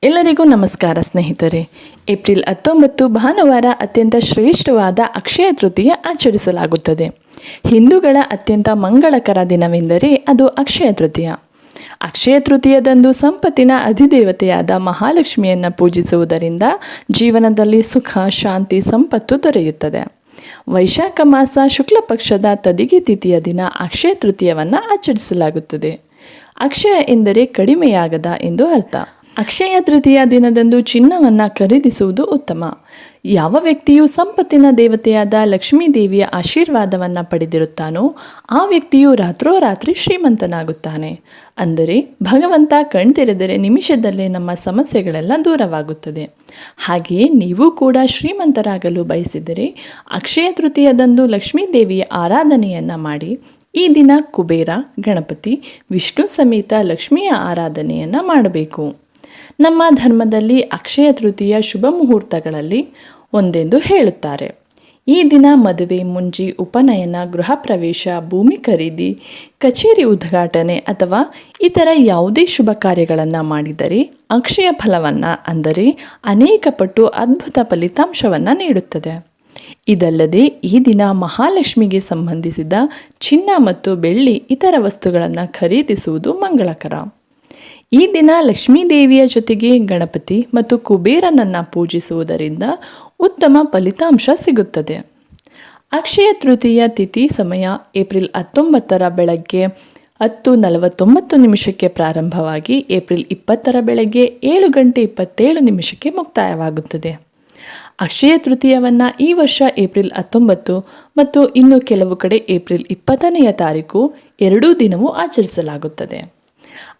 ಎಲ್ಲರಿಗೂ ನಮಸ್ಕಾರ ಸ್ನೇಹಿತರೆ. ಏಪ್ರಿಲ್ 19 ಭಾನುವಾರ ಅತ್ಯಂತ ಶ್ರೇಷ್ಠವಾದ ಅಕ್ಷಯ ತೃತೀಯ ಆಚರಿಸಲಾಗುತ್ತದೆ. ಹಿಂದೂಗಳ ಅತ್ಯಂತ ಮಂಗಳಕರ ದಿನವೆಂದರೆ ಅದು ಅಕ್ಷಯ ತೃತೀಯ. ಅಕ್ಷಯ ತೃತೀಯದಂದು ಸಂಪತ್ತಿನ ಅಧಿದೇವತೆಯಾದ ಮಹಾಲಕ್ಷ್ಮಿಯನ್ನು ಪೂಜಿಸುವುದರಿಂದ ಜೀವನದಲ್ಲಿ ಸುಖ, ಶಾಂತಿ, ಸಂಪತ್ತು ದೊರೆಯುತ್ತದೆ. ವೈಶಾಖ ಮಾಸ ಶುಕ್ಲ ಪಕ್ಷದ ತದಿಗೆ ತಿಥಿಯ ದಿನ ಅಕ್ಷಯ ತೃತೀಯವನ್ನು ಆಚರಿಸಲಾಗುತ್ತದೆ. ಅಕ್ಷಯ ಎಂದರೆ ಕಡಿಮೆಯಾಗದ ಎಂದು ಅರ್ಥ. ಅಕ್ಷಯ ತೃತೀಯ ದಿನದಂದು ಚಿನ್ನವನ್ನು ಖರೀದಿಸುವುದು ಉತ್ತಮ. ಯಾವ ವ್ಯಕ್ತಿಯು ಸಂಪತ್ತಿನ ದೇವತೆಯಾದ ಲಕ್ಷ್ಮೀ ದೇವಿಯ ಆಶೀರ್ವಾದವನ್ನು ಪಡೆದಿರುತ್ತಾನೋ ಆ ವ್ಯಕ್ತಿಯು ರಾತ್ರೋರಾತ್ರಿ ಶ್ರೀಮಂತನಾಗುತ್ತಾನೆ. ಅಂದರೆ ಭಗವಂತ ಕಣ್ತೆರೆದರೆ ನಿಮಿಷದಲ್ಲೇ ನಮ್ಮ ಸಮಸ್ಯೆಗಳೆಲ್ಲ ದೂರವಾಗುತ್ತದೆ. ಹಾಗೆಯೇ ನೀವು ಕೂಡ ಶ್ರೀಮಂತರಾಗಲು ಬಯಸಿದರೆ ಅಕ್ಷಯ ತೃತೀಯದಂದು ಲಕ್ಷ್ಮೀ ದೇವಿಯ ಆರಾಧನೆಯನ್ನು ಮಾಡಿ. ಈ ದಿನ ಕುಬೇರ, ಗಣಪತಿ, ವಿಷ್ಣು ಸಮೇತ ಲಕ್ಷ್ಮಿಯ ಆರಾಧನೆಯನ್ನು ಮಾಡಬೇಕು. ನಮ್ಮ ಧರ್ಮದಲ್ಲಿ ಅಕ್ಷಯ ತೃತೀಯ ಶುಭ ಮುಹೂರ್ತಗಳಲ್ಲಿ ಒಂದೆಂದು ಹೇಳುತ್ತಾರೆ. ಈ ದಿನ ಮದುವೆ, ಮುಂಜಿ, ಉಪನಯನ, ಗೃಹ ಪ್ರವೇಶ, ಭೂಮಿ ಖರೀದಿ, ಕಚೇರಿ ಉದ್ಘಾಟನೆ ಅಥವಾ ಇತರ ಯಾವುದೇ ಶುಭ ಕಾರ್ಯಗಳನ್ನು ಮಾಡಿದರೆ ಅಕ್ಷಯ ಫಲವನ್ನು ಅಂದರೆ ಅನೇಕ ಪಟ್ಟು ಅದ್ಭುತ ಫಲಿತಾಂಶವನ್ನು ನೀಡುತ್ತದೆ. ಇದಲ್ಲದೆ ಈ ದಿನ ಮಹಾಲಕ್ಷ್ಮಿಗೆ ಸಂಬಂಧಿಸಿದ ಚಿನ್ನ ಮತ್ತು ಬೆಳ್ಳಿ ಇತರ ವಸ್ತುಗಳನ್ನು ಖರೀದಿಸುವುದು ಮಂಗಳಕರ. ಈ ದಿನ ಲಕ್ಷ್ಮೀ ದೇವಿಯ ಜೊತೆಗೆ ಗಣಪತಿ ಮತ್ತು ಕುಬೇರನನ್ನು ಪೂಜಿಸುವುದರಿಂದ ಉತ್ತಮ ಫಲಿತಾಂಶ ಸಿಗುತ್ತದೆ. ಅಕ್ಷಯ ತೃತೀಯ ತಿಥಿ ಸಮಯ ಏಪ್ರಿಲ್ 19 ಬೆಳಗ್ಗೆ 10:49 ಪ್ರಾರಂಭವಾಗಿ ಏಪ್ರಿಲ್ 20 ಬೆಳಗ್ಗೆ 7:27 ಮುಕ್ತಾಯವಾಗುತ್ತದೆ. ಅಕ್ಷಯ ತೃತೀಯವನ್ನು ಈ ವರ್ಷ ಏಪ್ರಿಲ್ 19 ಮತ್ತು ಇನ್ನು ಕೆಲವು ಕಡೆ ಏಪ್ರಿಲ್ 20ನೇ ತಾರೀಕು ಎರಡೂ ದಿನವೂ ಆಚರಿಸಲಾಗುತ್ತದೆ.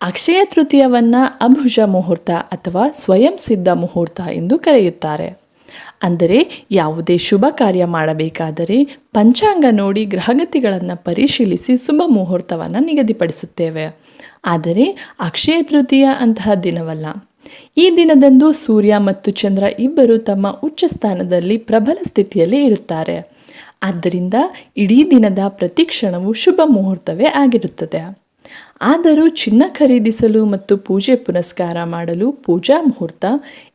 ಅಕ್ಷಯ ತೃತೀಯವನ್ನು ಅಭುಜ ಮುಹೂರ್ತ ಅಥವಾ ಸ್ವಯಂ ಸಿದ್ಧ ಮುಹೂರ್ತ ಎಂದು ಕರೆಯುತ್ತಾರೆ. ಅಂದರೆ ಯಾವುದೇ ಶುಭ ಕಾರ್ಯ ಮಾಡಬೇಕಾದರೆ ಪಂಚಾಂಗ ನೋಡಿ ಗ್ರಹಗತಿಗಳನ್ನು ಪರಿಶೀಲಿಸಿ ಶುಭ ಮುಹೂರ್ತವನ್ನು ನಿಗದಿಪಡಿಸುತ್ತೇವೆ. ಆದರೆ ಅಕ್ಷಯ ತೃತೀಯ ಅಂತಹ ದಿನವಲ್ಲ. ಈ ದಿನದಂದು ಸೂರ್ಯ ಮತ್ತು ಚಂದ್ರ ಇಬ್ಬರು ತಮ್ಮ ಉಚ್ಚ ಸ್ಥಾನದಲ್ಲಿ ಪ್ರಬಲ ಸ್ಥಿತಿಯಲ್ಲಿ ಇರುತ್ತಾರೆ. ಆದ್ದರಿಂದ ಇಡೀ ದಿನದ ಪ್ರತಿ ಕ್ಷಣವೂ ಶುಭ ಮುಹೂರ್ತವೇ ಆಗಿರುತ್ತದೆ. ಆದರೂ ಚಿನ್ನ ಖರೀದಿಸಲು ಮತ್ತು ಪೂಜೆ ಪುನಸ್ಕಾರ ಮಾಡಲು ಪೂಜಾ ಮುಹೂರ್ತ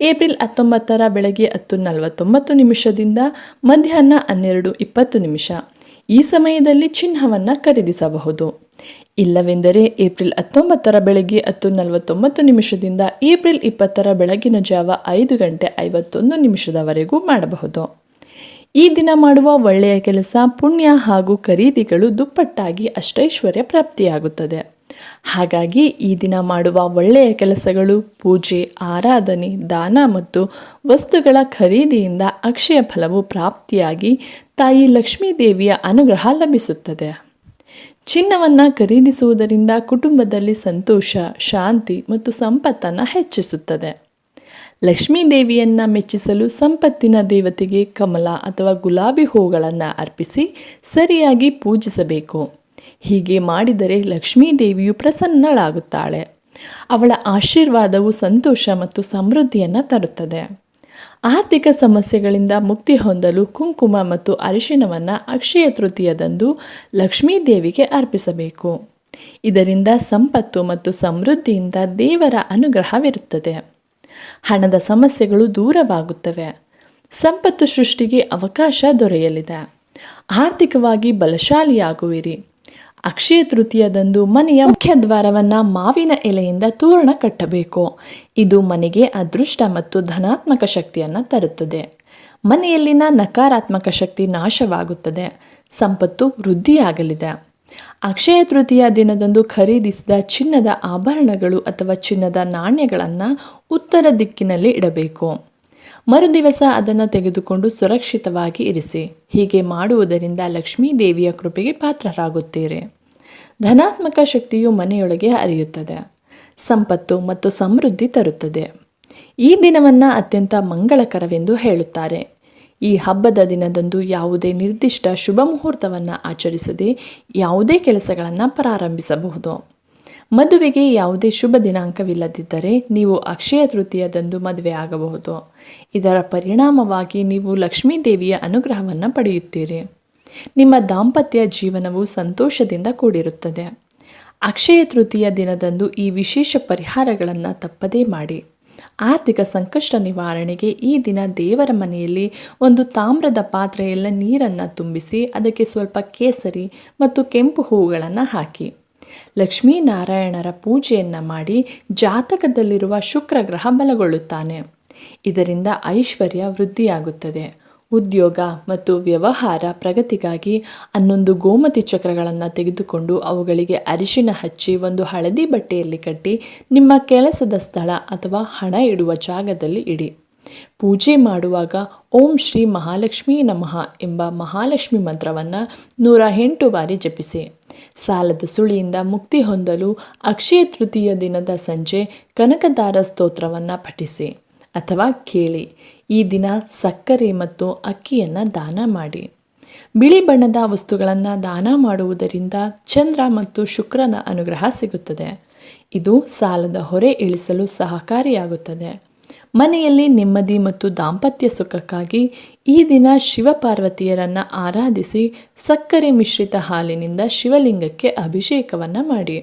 ಏಪ್ರಿಲ್ 19 ಬೆಳಗ್ಗೆ 10:49 ಮಧ್ಯಾಹ್ನ 12:20. ಈ ಸಮಯದಲ್ಲಿ ಚಿನ್ನವನ್ನು ಖರೀದಿಸಬಹುದು. ಇಲ್ಲವೆಂದರೆ ಏಪ್ರಿಲ್ 19 ಬೆಳಗ್ಗೆ 10:49 ಏಪ್ರಿಲ್ 20 ಬೆಳಗಿನ ಜಾವ 5:51 ಮಾಡಬಹುದು. ಈ ದಿನ ಮಾಡುವ ಒಳ್ಳೆಯ ಕೆಲಸ, ಪುಣ್ಯ ಹಾಗೂ ಖರೀದಿಗಳು ದುಪ್ಪಟ್ಟಾಗಿ ಅಷ್ಟೈಶ್ವರ್ಯ ಪ್ರಾಪ್ತಿಯಾಗುತ್ತದೆ. ಹಾಗಾಗಿ ಈ ದಿನ ಮಾಡುವ ಒಳ್ಳೆಯ ಕೆಲಸಗಳು, ಪೂಜೆ, ಆರಾಧನೆ, ದಾನ ಮತ್ತು ವಸ್ತುಗಳ ಖರೀದಿಯಿಂದ ಅಕ್ಷಯ ಫಲವು ಪ್ರಾಪ್ತಿಯಾಗಿ ತಾಯಿ ಲಕ್ಷ್ಮೀ ದೇವಿಯ ಅನುಗ್ರಹ ಲಭಿಸುತ್ತದೆ. ಚಿನ್ನವನ್ನು ಖರೀದಿಸುವುದರಿಂದ ಕುಟುಂಬದಲ್ಲಿ ಸಂತೋಷ, ಶಾಂತಿ ಮತ್ತು ಸಂಪತ್ತನ್ನು ಹೆಚ್ಚಿಸುತ್ತದೆ. ಲಕ್ಷ್ಮೀ ದೇವಿಯನ್ನು ಮೆಚ್ಚಿಸಲು ಸಂಪತ್ತಿನ ದೇವತೆಗೆ ಕಮಲ ಅಥವಾ ಗುಲಾಬಿ ಹೂಗಳನ್ನು ಅರ್ಪಿಸಿ ಸರಿಯಾಗಿ ಪೂಜಿಸಬೇಕು. ಹೀಗೆ ಮಾಡಿದರೆ ಲಕ್ಷ್ಮೀ ದೇವಿಯು ಪ್ರಸನ್ನಳಾಗುತ್ತಾಳೆ. ಅವಳ ಆಶೀರ್ವಾದವು ಸಂತೋಷ ಮತ್ತು ಸಮೃದ್ಧಿಯನ್ನು ತರುತ್ತದೆ. ಆರ್ಥಿಕ ಸಮಸ್ಯೆಗಳಿಂದ ಮುಕ್ತಿ ಹೊಂದಲು ಕುಂಕುಮ ಮತ್ತು ಅರಿಶಿಣವನ್ನು ಅಕ್ಷಯ ತೃತೀಯದಂದು ಲಕ್ಷ್ಮೀ ದೇವಿಗೆ ಅರ್ಪಿಸಬೇಕು. ಇದರಿಂದ ಸಂಪತ್ತು ಮತ್ತು ಸಮೃದ್ಧಿಯಿಂದ ದೇವರ ಅನುಗ್ರಹವಿರುತ್ತದೆ. ಹಣದ ಸಮಸ್ಯೆಗಳು ದೂರವಾಗುತ್ತವೆ. ಸಂಪತ್ತು ಸೃಷ್ಟಿಗೆ ಅವಕಾಶ ದೊರೆಯಲಿದೆ. ಆರ್ಥಿಕವಾಗಿ ಬಲಶಾಲಿಯಾಗುವಿರಿ. ಅಕ್ಷಯ ತೃತೀಯದಂದು ಮನೆಯ ಮುಖ್ಯ ದ್ವಾರವನ್ನು ಮಾವಿನ ಎಲೆಯಿಂದ ತೋರಣ ಕಟ್ಟಬೇಕು. ಇದು ಮನೆಗೆ ಅದೃಷ್ಟ ಮತ್ತು ಧನಾತ್ಮಕ ಶಕ್ತಿಯನ್ನು ತರುತ್ತದೆ. ಮನೆಯಲ್ಲಿನ ನಕಾರಾತ್ಮಕ ಶಕ್ತಿ ನಾಶವಾಗುತ್ತದೆ. ಸಂಪತ್ತು ವೃದ್ಧಿಯಾಗಲಿದೆ. ಅಕ್ಷಯ ತೃತೀಯ ದಿನದಂದು ಖರೀದಿಸಿದ ಚಿನ್ನದ ಆಭರಣಗಳು ಅಥವಾ ಚಿನ್ನದ ನಾಣ್ಯಗಳನ್ನು ಉತ್ತರ ದಿಕ್ಕಿನಲ್ಲಿ ಇಡಬೇಕು. ಮರುದಿವಸ ಅದನ್ನು ತೆಗೆದುಕೊಂಡು ಸುರಕ್ಷಿತವಾಗಿ ಇರಿಸಿ. ಹೀಗೆ ಮಾಡುವುದರಿಂದ ಲಕ್ಷ್ಮೀ ದೇವಿಯ ಕೃಪೆಗೆ ಪಾತ್ರರಾಗುತ್ತೀರಿ. ಧನಾತ್ಮಕ ಶಕ್ತಿಯು ಮನೆಯೊಳಗೆ ಹರಿಯುತ್ತದೆ. ಸಂಪತ್ತು ಮತ್ತು ಸಮೃದ್ಧಿ ತರುತ್ತದೆ. ಈ ದಿನವನ್ನು ಅತ್ಯಂತ ಮಂಗಳಕರವೆಂದು ಹೇಳುತ್ತಾರೆ. ಈ ಹಬ್ಬದ ದಿನದಂದು ಯಾವುದೇ ನಿರ್ದಿಷ್ಟ ಶುಭ ಮುಹೂರ್ತವನ್ನು ಆಚರಿಸದೆ ಯಾವುದೇ ಕೆಲಸಗಳನ್ನು ಪ್ರಾರಂಭಿಸಬಹುದು. ಮದುವೆಗೆ ಯಾವುದೇ ಶುಭ ದಿನಾಂಕವಿಲ್ಲದಿದ್ದರೆ ನೀವು ಅಕ್ಷಯ ತೃತೀಯದಂದು ಮದುವೆ ಆಗಬಹುದು. ಇದರ ಪರಿಣಾಮವಾಗಿ ನೀವು ಲಕ್ಷ್ಮೀ ದೇವಿಯ ಅನುಗ್ರಹವನ್ನು ಪಡೆಯುತ್ತೀರಿ. ನಿಮ್ಮ ದಾಂಪತ್ಯ ಜೀವನವು ಸಂತೋಷದಿಂದ ಕೂಡಿರುತ್ತದೆ. ಅಕ್ಷಯ ತೃತೀಯ ದಿನದಂದು ಈ ವಿಶೇಷ ಪರಿಹಾರಗಳನ್ನು ತಪ್ಪದೇ ಮಾಡಿ. ಆರ್ಥಿಕ ಸಂಕಷ್ಟ ನಿವಾರಣೆಗೆ ಈ ದಿನ ದೇವರ ಮನೆಯಲ್ಲಿ ಒಂದು ತಾಮ್ರದ ಪಾತ್ರೆಯಲ್ಲಿ ನೀರನ್ನು ತುಂಬಿಸಿ ಅದಕ್ಕೆ ಸ್ವಲ್ಪ ಕೇಸರಿ ಮತ್ತು ಕೆಂಪು ಹೂವುಗಳನ್ನು ಹಾಕಿ ಲಕ್ಷ್ಮೀನಾರಾಯಣರ ಪೂಜೆಯನ್ನು ಮಾಡಿ ಜಾತಕದಲ್ಲಿರುವ ಶುಕ್ರ ಗ್ರಹ ಬಲಗೊಳ್ಳುತ್ತಾನೆ. ಇದರಿಂದ ಐಶ್ವರ್ಯ ವೃದ್ಧಿಯಾಗುತ್ತದೆ. ಉದ್ಯೋಗ ಮತ್ತು ವ್ಯವಹಾರ ಪ್ರಗತಿಗಾಗಿ 11 ಗೋಮತಿ ಚಕ್ರಗಳನ್ನು ತೆಗೆದುಕೊಂಡು ಅವುಗಳಿಗೆ ಅರಿಶಿನ ಹಚ್ಚಿ ಒಂದು ಹಳದಿ ಬಟ್ಟೆಯಲ್ಲಿ ಕಟ್ಟಿ ನಿಮ್ಮ ಕೆಲಸದ ಸ್ಥಳ ಅಥವಾ ಹಣ ಇಡುವ ಜಾಗದಲ್ಲಿ ಇಡಿ. ಪೂಜೆ ಮಾಡುವಾಗ ಓಂ ಶ್ರೀ ಮಹಾಲಕ್ಷ್ಮೀ ನಮಃ ಎಂಬ ಮಹಾಲಕ್ಷ್ಮಿ ಮಂತ್ರವನ್ನು 108 ಬಾರಿ ಜಪಿಸಿ. ಸಾಲದ ಸುಳಿಯಿಂದ ಮುಕ್ತಿ ಹೊಂದಲು ಅಕ್ಷಯ ತೃತೀಯ ದಿನದ ಸಂಜೆ ಕನಕದಾರ ಸ್ತೋತ್ರವನ್ನು ಪಠಿಸಿ ಅಥವಾ ಕೇಳಿ. ಈ ದಿನ ಸಕ್ಕರೆ ಮತ್ತು ಅಕ್ಕಿಯನ್ನು ದಾನ ಮಾಡಿ. ಬಿಳಿ ಬಣ್ಣದ ವಸ್ತುಗಳನ್ನು ದಾನ ಮಾಡುವುದರಿಂದ ಚಂದ್ರ ಮತ್ತು ಶುಕ್ರನ ಅನುಗ್ರಹ ಸಿಗುತ್ತದೆ. ಇದು ಸಾಲದ ಹೊರೆ ಇಳಿಸಲು ಸಹಕಾರಿಯಾಗುತ್ತದೆ. ಮನೆಯಲ್ಲಿ ನೆಮ್ಮದಿ ಮತ್ತು ದಾಂಪತ್ಯ ಸುಖಕ್ಕಾಗಿ ಈ ದಿನ ಶಿವಪಾರ್ವತಿಯರನ್ನು ಆರಾಧಿಸಿ ಸಕ್ಕರೆ ಮಿಶ್ರಿತ ಹಾಲಿನಿಂದ ಶಿವಲಿಂಗಕ್ಕೆ ಅಭಿಷೇಕವನ್ನು ಮಾಡಿ.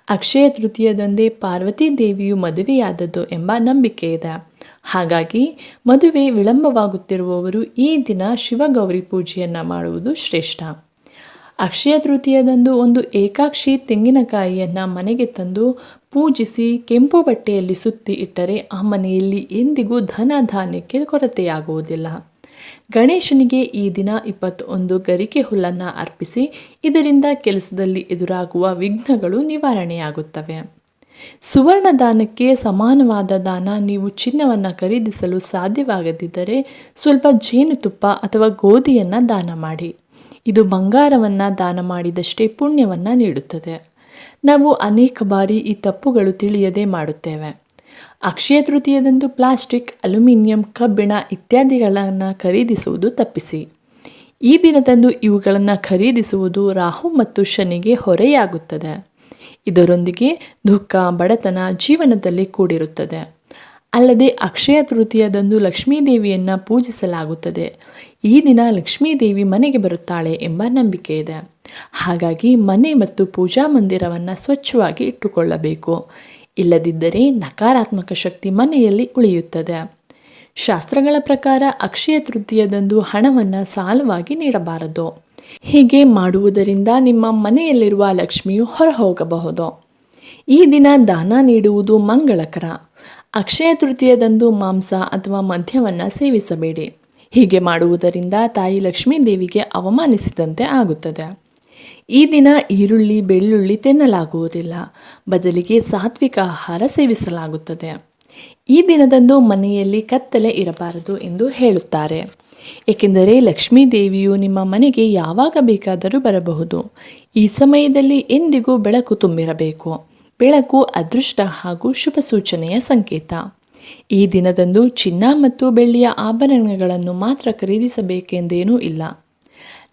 ಅಕ್ಷಯ ತೃತೀಯದಂದೇ ಪಾರ್ವತಿ ದೇವಿಯು ಮದುವೆಯಾದದ್ದು ಎಂಬ ನಂಬಿಕೆ ಇದೆ. ಹಾಗಾಗಿ ಮದುವೆ ವಿಳಂಬವಾಗುತ್ತಿರುವವರು ಈ ದಿನ ಶಿವಗೌರಿ ಪೂಜೆಯನ್ನು ಮಾಡುವುದು ಶ್ರೇಷ್ಠ. ಅಕ್ಷಯ ತೃತೀಯದಂದು ಒಂದು ಏಕಾಕ್ಷಿ ತೆಂಗಿನಕಾಯಿಯನ್ನು ಮನೆಗೆ ತಂದು ಪೂಜಿಸಿ ಕೆಂಪು ಬಟ್ಟೆಯಲ್ಲಿ ಸುತ್ತಿ ಇಟ್ಟರೆ ಆ ಮನೆಯಲ್ಲಿ ಎಂದಿಗೂ ಧನ ಧಾನ್ಯಕ್ಕೆ ಕೊರತೆಯಾಗುವುದಿಲ್ಲ. ಗಣೇಶನಿಗೆ ಈ ದಿನ 21 ಗರಿಕೆ ಹುಲ್ಲನ್ನು ಅರ್ಪಿಸಿ. ಇದರಿಂದ ಕೆಲಸದಲ್ಲಿ ಎದುರಾಗುವ ವಿಘ್ನಗಳು ನಿವಾರಣೆಯಾಗುತ್ತವೆ. ಸುವರ್ಣ ದಾನಕ್ಕೆ ಸಮಾನವಾದ ದಾನ ನೀವು ಚಿನ್ನವನ್ನು ಖರೀದಿಸಲು ಸಾಧ್ಯವಾಗದಿದ್ದರೆ ಸ್ವಲ್ಪ ಜೇನುತುಪ್ಪ ಅಥವಾ ಗೋಧಿಯನ್ನು ದಾನ ಮಾಡಿ. ಇದು ಬಂಗಾರವನ್ನು ದಾನ ಮಾಡಿದಷ್ಟೇ ಪುಣ್ಯವನ್ನು ನೀಡುತ್ತದೆ. ನಾವು ಅನೇಕ ಬಾರಿ ಈ ತಪ್ಪುಗಳು ತಿಳಿಯದೆ ಮಾಡುತ್ತೇವೆ. ಅಕ್ಷಯ ತೃತೀಯದಂದು ಪ್ಲಾಸ್ಟಿಕ್, ಅಲ್ಯೂಮಿನಿಯಂ, ಕಬ್ಬಿಣ ಇತ್ಯಾದಿಗಳನ್ನು ಖರೀದಿಸುವುದು ತಪ್ಪಿಸಿ. ಈ ದಿನದಂದು ಇವುಗಳನ್ನು ಖರೀದಿಸುವುದು ರಾಹು ಮತ್ತು ಶನಿಗೆ ಹೊರೆಯಾಗುತ್ತದೆ. ಇದರೊಂದಿಗೆ ದುಃಖ, ಬಡತನ ಜೀವನದಲ್ಲಿ ಕೂಡಿರುತ್ತದೆ. ಅಲ್ಲದೆ ಅಕ್ಷಯ ತೃತೀಯದಂದು ಲಕ್ಷ್ಮೀದೇವಿಯನ್ನು ಪೂಜಿಸಲಾಗುತ್ತದೆ. ಈ ದಿನ ಲಕ್ಷ್ಮೀದೇವಿ ಮನೆಗೆ ಬರುತ್ತಾಳೆ ಎಂಬ ನಂಬಿಕೆ ಇದೆ. ಹಾಗಾಗಿ ಮನೆ ಮತ್ತು ಪೂಜಾ ಮಂದಿರವನ್ನು ಸ್ವಚ್ಛವಾಗಿ ಇಟ್ಟುಕೊಳ್ಳಬೇಕು. ಇಲ್ಲದಿದ್ದರೆ ನಕಾರಾತ್ಮಕ ಶಕ್ತಿ ಮನೆಯಲ್ಲಿ ಉಳಿಯುತ್ತದೆ. ಶಾಸ್ತ್ರಗಳ ಪ್ರಕಾರ ಅಕ್ಷಯ ತೃತೀಯದಂದು ಹಣವನ್ನು ಸಾಲವಾಗಿ ನೀಡಬಾರದು. ಹೀಗೆ ಮಾಡುವುದರಿಂದ ನಿಮ್ಮ ಮನೆಯಲ್ಲಿರುವ ಲಕ್ಷ್ಮಿಯು ಹೊರಹೋಗಬಹುದು. ಈ ದಿನ ದಾನ ನೀಡುವುದು ಮಂಗಳಕರ. ಅಕ್ಷಯ ತೃತೀಯದಂದು ಮಾಂಸ ಅಥವಾ ಮದ್ಯವನ್ನು ಸೇವಿಸಬೇಡಿ. ಹೀಗೆ ಮಾಡುವುದರಿಂದ ತಾಯಿ ಲಕ್ಷ್ಮೀ ದೇವಿಗೆ ಅವಮಾನಿಸಿದಂತೆ ಆಗುತ್ತದೆ. ಈ ದಿನ ಈರುಳ್ಳಿ, ಬೆಳ್ಳುಳ್ಳಿ ತಿನ್ನಲಾಗುವುದಿಲ್ಲ. ಬದಲಿಗೆ ಸಾತ್ವಿಕ ಆಹಾರ ಸೇವಿಸಲಾಗುತ್ತದೆ. ಈ ದಿನದಂದು ಮನೆಯಲ್ಲಿ ಕತ್ತಲೆ ಇರಬಾರದು ಎಂದು ಹೇಳುತ್ತಾರೆ. ಏಕೆಂದರೆ ಲಕ್ಷ್ಮೀ ದೇವಿಯು ನಿಮ್ಮ ಮನೆಗೆ ಯಾವಾಗ ಬೇಕಾದರೂ ಬರಬಹುದು. ಈ ಸಮಯದಲ್ಲಿ ಎಂದಿಗೂ ಬೆಳಕು ತುಂಬಿರಬೇಕು. ಬೆಳಕು ಅದೃಷ್ಟ ಹಾಗೂ ಶುಭ ಸೂಚನೆಯ ಸಂಕೇತ. ಈ ದಿನದಂದು ಚಿನ್ನ ಮತ್ತು ಬೆಳ್ಳಿಯ ಆಭರಣಗಳನ್ನು ಮಾತ್ರ ಖರೀದಿಸಬೇಕೆಂದೇನೂ ಇಲ್ಲ.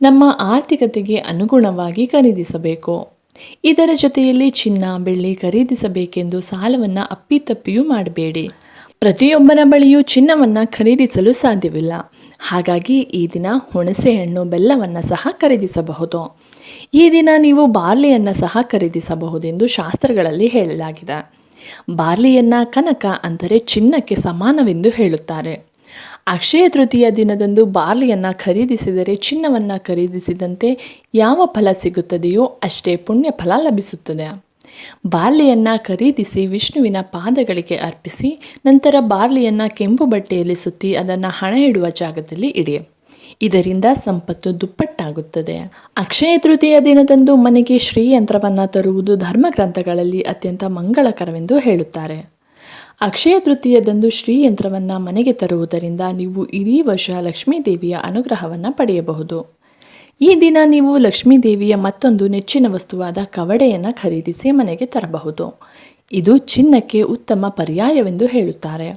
ನಮ್ಮ ಆರ್ಥಿಕತೆಗೆ ಅನುಗುಣವಾಗಿ ಖರೀದಿಸಬೇಕು. ಇದರ ಜೊತೆಯಲ್ಲಿ ಚಿನ್ನ, ಬೆಳ್ಳಿ ಖರೀದಿಸಬೇಕೆಂದು ಸಾಲವನ್ನು ಅಪ್ಪಿತಪ್ಪಿಯೂ ಮಾಡಬೇಡಿ. ಪ್ರತಿಯೊಬ್ಬರ ಬಳಿಯೂ ಚಿನ್ನವನ್ನು ಖರೀದಿಸಲು ಸಾಧ್ಯವಿಲ್ಲ. ಹಾಗಾಗಿ ಈ ದಿನ ಹುಣಸೆಹಣ್ಣು, ಬೆಲ್ಲವನ್ನು ಸಹ ಖರೀದಿಸಬಹುದು. ಈ ದಿನ ನೀವು ಬಾರ್ಲಿಯನ್ನು ಸಹ ಖರೀದಿಸಬಹುದೆಂದು ಶಾಸ್ತ್ರಗಳಲ್ಲಿ ಹೇಳಲಾಗಿದೆ. ಬಾರ್ಲಿಯನ್ನು ಕನಕ ಅಂದರೆ ಚಿನ್ನಕ್ಕೆ ಸಮಾನವೆಂದು ಹೇಳುತ್ತಾರೆ. ಅಕ್ಷಯ ತೃತೀಯ ದಿನದಂದು ಬಾರ್ಲಿಯನ್ನು ಖರೀದಿಸಿದರೆ ಚಿನ್ನವನ್ನು ಖರೀದಿಸಿದಂತೆ ಯಾವ ಫಲ ಸಿಗುತ್ತದೆಯೋ ಅಷ್ಟೇ ಪುಣ್ಯ ಫಲ ಲಭಿಸುತ್ತದೆ. ಬಾರ್ಲಿಯನ್ನು ಖರೀದಿಸಿ ವಿಷ್ಣುವಿನ ಪಾದಗಳಿಗೆ ಅರ್ಪಿಸಿ. ನಂತರ ಬಾರ್ಲಿಯನ್ನು ಕೆಂಪು ಬಟ್ಟೆಯಲ್ಲಿ ಸುತ್ತಿ ಅದನ್ನು ಹಣ ಇಡುವ ಜಾಗದಲ್ಲಿ ಇಡಿ. ಇದರಿಂದ ಸಂಪತ್ತು ದುಪ್ಪಟ್ಟಾಗುತ್ತದೆ. ಅಕ್ಷಯ ತೃತೀಯ ದಿನದಂದು ಮನೆಗೆ ಶ್ರೀಯಂತ್ರವನ್ನು ತರುವುದು ಧರ್ಮಗ್ರಂಥಗಳಲ್ಲಿ ಅತ್ಯಂತ ಮಂಗಳಕರವೆಂದು ಹೇಳುತ್ತಾರೆ. ಅಕ್ಷಯ ತೃತೀಯದಂದು ಶ್ರೀಯಂತ್ರವನ್ನು ಮನೆಗೆ ತರುವುದರಿಂದ ನೀವು ಇಡೀ ವರ್ಷ ಲಕ್ಷ್ಮೀದೇವಿಯ ಅನುಗ್ರಹವನ್ನು ಪಡೆಯಬಹುದು. ಈ ದಿನ ನೀವು ಲಕ್ಷ್ಮೀದೇವಿಯ ಮತ್ತೊಂದು ನೆಚ್ಚಿನ ವಸ್ತುವಾದ ಕವಡೆಯನ್ನು ಖರೀದಿಸಿ ಮನೆಗೆ ತರಬಹುದು. ಇದು ಚಿನ್ನಕ್ಕೆ ಉತ್ತಮ ಪರ್ಯಾಯವೆಂದು ಹೇಳುತ್ತಾರೆ.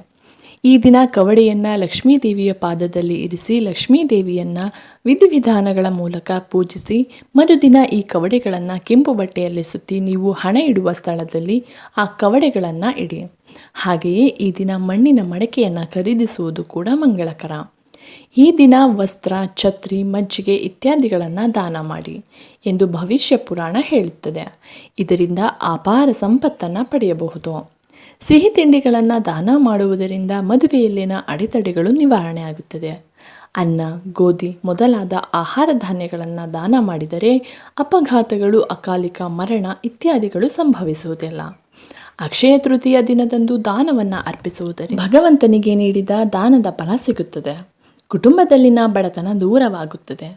ಈ ದಿನ ಕವಡೆಯನ್ನು ಲಕ್ಷ್ಮೀದೇವಿಯ ಪಾದದಲ್ಲಿ ಇರಿಸಿ ಲಕ್ಷ್ಮೀದೇವಿಯನ್ನು ವಿಧಿವಿಧಾನಗಳ ಮೂಲಕ ಪೂಜಿಸಿ. ಮರುದಿನ ಈ ಕವಡೆಗಳನ್ನು ಕೆಂಪು ಬಟ್ಟೆಯಲ್ಲಿ ಸುತ್ತಿ ನೀವು ಹಣ ಇಡುವ ಸ್ಥಳದಲ್ಲಿ ಆ ಕವಡೆಗಳನ್ನು ಇಡಿ. ಹಾಗೆಯೇ ಈ ದಿನ ಮಣ್ಣಿನ ಮಡಕೆಯನ್ನು ಖರೀದಿಸುವುದು ಕೂಡ ಮಂಗಳಕರ. ಈ ದಿನ ವಸ್ತ್ರ, ಛತ್ರಿ, ಮಜ್ಜಿಗೆ ಇತ್ಯಾದಿಗಳನ್ನು ದಾನ ಮಾಡಿ ಎಂದು ಭವಿಷ್ಯ ಪುರಾಣ ಹೇಳುತ್ತದೆ. ಇದರಿಂದ ಅಪಾರ ಸಂಪತ್ತನ್ನು ಪಡೆಯಬಹುದು. ಸಿಹಿ ತಿಂಡಿಗಳನ್ನು ದಾನ ಮಾಡುವುದರಿಂದ ಮದುವೆಯಲ್ಲಿನ ಅಡೆತಡೆಗಳು ನಿವಾರಣೆ ಆಗುತ್ತದೆ. ಅನ್ನ, ಗೋಧಿ ಮೊದಲಾದ ಆಹಾರ ಧಾನ್ಯಗಳನ್ನು ದಾನ ಮಾಡಿದರೆ ಅಪಘಾತಗಳು, ಅಕಾಲಿಕ ಮರಣ ಇತ್ಯಾದಿಗಳು ಸಂಭವಿಸುವುದಿಲ್ಲ. ಅಕ್ಷಯ ತೃತೀಯ ದಿನದಂದು ದಾನವನ್ನು ಅರ್ಪಿಸುವುದರಿಂದ ಭಗವಂತನಿಗೆ ನೀಡಿದ ದಾನದ ಫಲ ಸಿಗುತ್ತದೆ. ಕುಟುಂಬದಲ್ಲಿನ ಬಡತನ ದೂರವಾಗುತ್ತದೆ.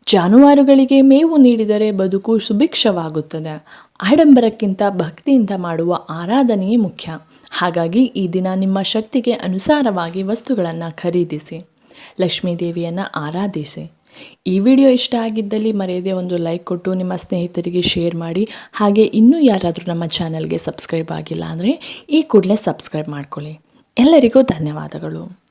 ಜಾನುವಾರುಗಳಿಗೆ ಮೇವು ನೀಡಿದರೆ ಬದುಕು ಸುಭಿಕ್ಷವಾಗುತ್ತದೆ. ಆಡಂಬರಕ್ಕಿಂತ ಭಕ್ತಿಯಿಂದ ಮಾಡುವ ಆರಾಧನೆಯೇ ಮುಖ್ಯ. ಹಾಗಾಗಿ ಈ ದಿನ ನಿಮ್ಮ ಶಕ್ತಿಗೆ ಅನುಸಾರವಾಗಿ ವಸ್ತುಗಳನ್ನು ಖರೀದಿಸಿ ಲಕ್ಷ್ಮೀ ದೇವಿಯನ್ನು ಆರಾಧಿಸಿ. ಈ ವಿಡಿಯೋ ಇಷ್ಟ ಆಗಿದ್ದಲ್ಲಿ ಮರೆಯದೆ ಒಂದು ಲೈಕ್ ಕೊಟ್ಟು ನಿಮ್ಮ ಸ್ನೇಹಿತರಿಗೆ ಶೇರ್ ಮಾಡಿ. ಹಾಗೆ ಇನ್ನೂ ಯಾರಾದರೂ ನಮ್ಮ ಚಾನಲ್ಗೆ ಸಬ್ಸ್ಕ್ರೈಬ್ ಆಗಿಲ್ಲ ಅಂದರೆ ಈ ಕೂಡಲೇ ಸಬ್ಸ್ಕ್ರೈಬ್ ಮಾಡ್ಕೊಳ್ಳಿ. ಎಲ್ಲರಿಗೂ ಧನ್ಯವಾದಗಳು.